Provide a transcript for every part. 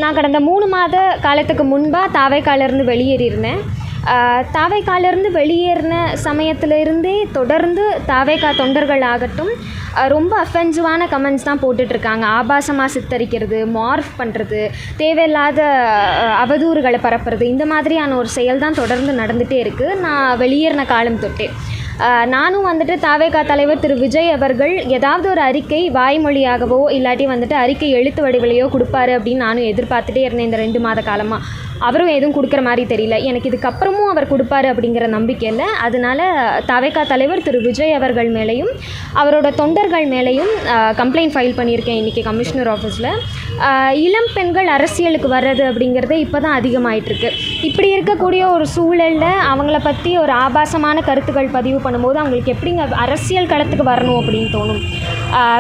நான் கடந்த 3 மாத காலத்துக்கு முன்பாக தாவேக்காலேருந்து வெளியேறியிருந்தேன். தாவேக்காலேருந்து வெளியேறின சமயத்திலிருந்தே தொடர்ந்து தாவேக்கா தொண்டர்கள் ஆகட்டும் ரொம்ப அஃபென்சிவான கமெண்ட்ஸ் தான் போட்டுட்ருக்காங்க. ஆபாசமாக சித்தரிக்கிறது, மார்ஃப் பண்ணுறது, தேவையில்லாத அவதூறுகளை பரப்புறது, இந்த மாதிரியான ஒரு செயல் தான் தொடர்ந்து நடந்துகிட்டே இருக்குது நான் வெளியேறின காலம் தொட்டே. நானும் வந்துட்டு தாவேக்கா தலைவர் திரு விஜய் அவர்கள் ஏதாவது ஒரு அறிக்கை வாய்மொழியாகவோ இல்லாட்டி வந்துட்டு அறிக்கை எழுத்து வடிவிலையோ கொடுப்பாரு அப்படின்னு நானும் எதிர்பார்த்துட்டே இருந்தேன் இந்த 2 மாத காலமாக. அவரும் எதுவும் கொடுக்குற மாதிரி தெரியல. எனக்கு இதுக்கப்புறமும் அவர் கொடுப்பாரு அப்படிங்கிற நம்பிக்கை இல்லை. அதனால தாவேக்கா தலைவர் திரு விஜய் அவர்கள் மேலேயும் அவரோட தொண்டர்கள் மேலேயும் கம்ப்ளைண்ட் ஃபைல் பண்ணியிருக்கேன் இன்றைக்கி கமிஷனர் ஆஃபீஸில். இளம் பெண்கள் அரசியலுக்கு வர்றது அப்படிங்கிறது இப்போ தான் அதிகமாகிட்டுருக்கு. இப்படி இருக்கக்கூடிய ஒரு சூழலில் அவங்கள பற்றி ஒரு ஆபாசமான கருத்துக்கள் பதிவு பண்ணும்போது அவங்களுக்கு எப்படிங்க அரசியல் களத்துக்கு வரணும் அப்படின்னு தோணும்.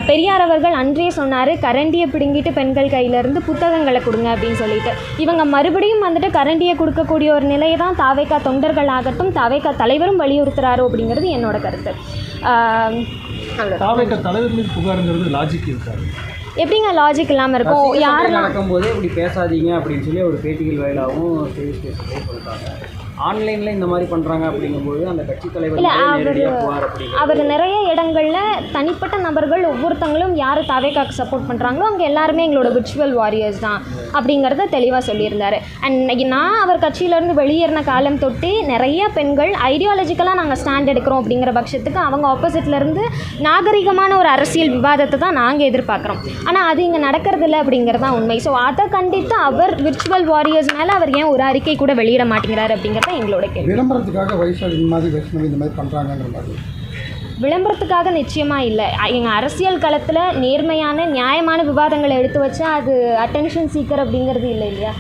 பெரியார் அவர்கள் அன்றே சொன்னார், கரண்டியை பிடுங்கிட்டு பெண்கள் கையிலேருந்து புத்தகங்களை கொடுங்க அப்படின்னு சொல்லிட்டு. இவங்க மறுபடியும் வந்துட்டு கரண்டியை கொடுக்கக்கூடிய ஒரு நிலையை தான் தாவேக்கா தொண்டர்கள் ஆகட்டும் தாவேக்கா தலைவரும் வலியுறுத்துறாரோ அப்படிங்கிறது என்னோட கருத்து. தாவேக்கா தலைவர் மீது புகாருங்கிறது லாஜிக் இருக்காது. எப்படிங்க லாஜிக் இல்லாமல் இருக்கும்? யாரும் நடக்கும்போதே இப்படி பேசாதீங்க அப்படின்னு சொல்லி ஒரு பேட்டிகள் வாயிலாகவும் ஸ்டேஜ் சொல்லிட்டாங்க. ஆன்லைனில் இந்த மாதிரி பண்ணுறாங்க அப்படிங்கும்போது அந்த கட்சி தலைவர் அவர் நிறைய இடங்களில் தனிப்பட்ட நபர்கள் ஒவ்வொருத்தங்களும் யார் தாவேக்காக்கு சப்போர்ட் பண்ணுறாங்களோ அவங்க எல்லாருமே எங்களோட விர்ச்சுவல் வாரியர்ஸ் தான் அப்படிங்கிறத தெளிவாக சொல்லியிருந்தார். அண்ட் நான் அவர் கட்சியிலேருந்து வெளியேறின காலம் தொட்டு நிறைய பெண்கள் ஐடியாலஜிக்கலாக நாங்கள் ஸ்டாண்ட் எடுக்கிறோம் அப்படிங்கிற பட்சத்துக்கு அவங்க ஆப்போசிட்லேருந்து நாகரிகமான ஒரு அரசியல் விவாதத்தை தான் நாங்கள் எதிர்பார்க்குறோம். ஆனால் அது இங்கே நடக்கிறதில்ல அப்படிங்கிறது தான் உண்மை. ஸோ அதை கண்டித்து அவர் விர்ச்சுவல் வாரியர்ஸ் மேலே அவர் ஏன் ஒரு அறிக்கை கூட வெளியிட மாட்டேங்கிறார் அப்படிங்கிறது எங்களோட கேள்வி. விளம்பரத்துக்காக வைசாலி இந்த மாதிரி பண்ணுறாங்கிற மாதிரி விளம்பரத்துக்காக நிச்சயமாக இல்லை. எங்கள் அரசியல் களத்தில் நேர்மையான நியாயமான விவாதங்களை எடுத்து வச்சா அது அட்டென்ஷன் சீக்கர் அப்படிங்கிறது இல்லை இல்லையா?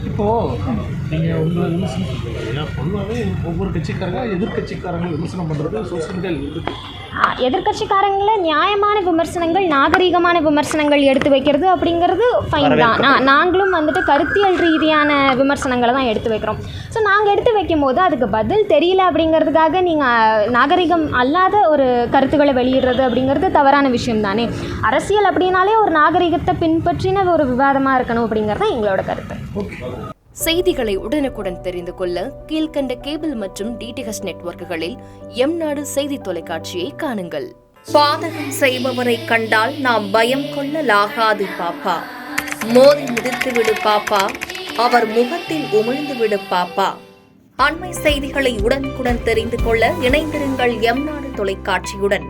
இப்போது நீங்கள் உங்களை விமர்சனம் பண்ணுறீங்க. பொதுவாகவே ஒவ்வொரு கட்சிக்காரங்க எதிர்கட்சிக்காரங்க விமர்சனம் பண்ணுறது சோசியல் மீடியாவில் இருக்குது. எதிர்கட்சிக்காரங்கள நியாயமான விமர்சனங்கள் நாகரீகமான விமர்சனங்கள் எடுத்து வைக்கிறது அப்படிங்கிறது ஃபைன் தான். நாங்களும் வந்துட்டு கருத்தியல் ரீதியான விமர்சனங்களை தான் எடுத்து வைக்கிறோம். ஸோ நாங்கள் எடுத்து வைக்கும் போது அதுக்கு பதில் தெரியல அப்படிங்கிறதுக்காக நீங்கள் நாகரிகம் அல்லாத ஒரு கருத்துக்களை வெளியிடுறது அப்படிங்கிறது தவறான விஷயம் தானே. அரசியல் அப்படின்னாலே ஒரு நாகரிகத்தை பின்பற்றின ஒரு விவாதமாக இருக்கணும் அப்படிங்கிறது தான் எங்களோட கருத்து. செய்திகளை உடனுக்குடன் தெரிந்து கொள்ள கீழ்கண்ட கேபிள் மற்றும் டிடிஹெச் நெட்வொர்க்குகளில் எம்நாடு செய்தி தொலைக்காட்சியை காணுங்கள். பாதகம் செய்பவரை கண்டால் நாம் பயம் கொள்ளலாகாது பாப்பா. மோதி மிதித்து விடு பாப்பா, அவர் முகத்தில் உமிழ்ந்து விடு பாப்பா. அண்மை செய்திகளை உடனுக்குடன் தெரிந்து கொள்ள இணைந்திருங்கள் எம்நாடு தொலைக்காட்சியுடன்.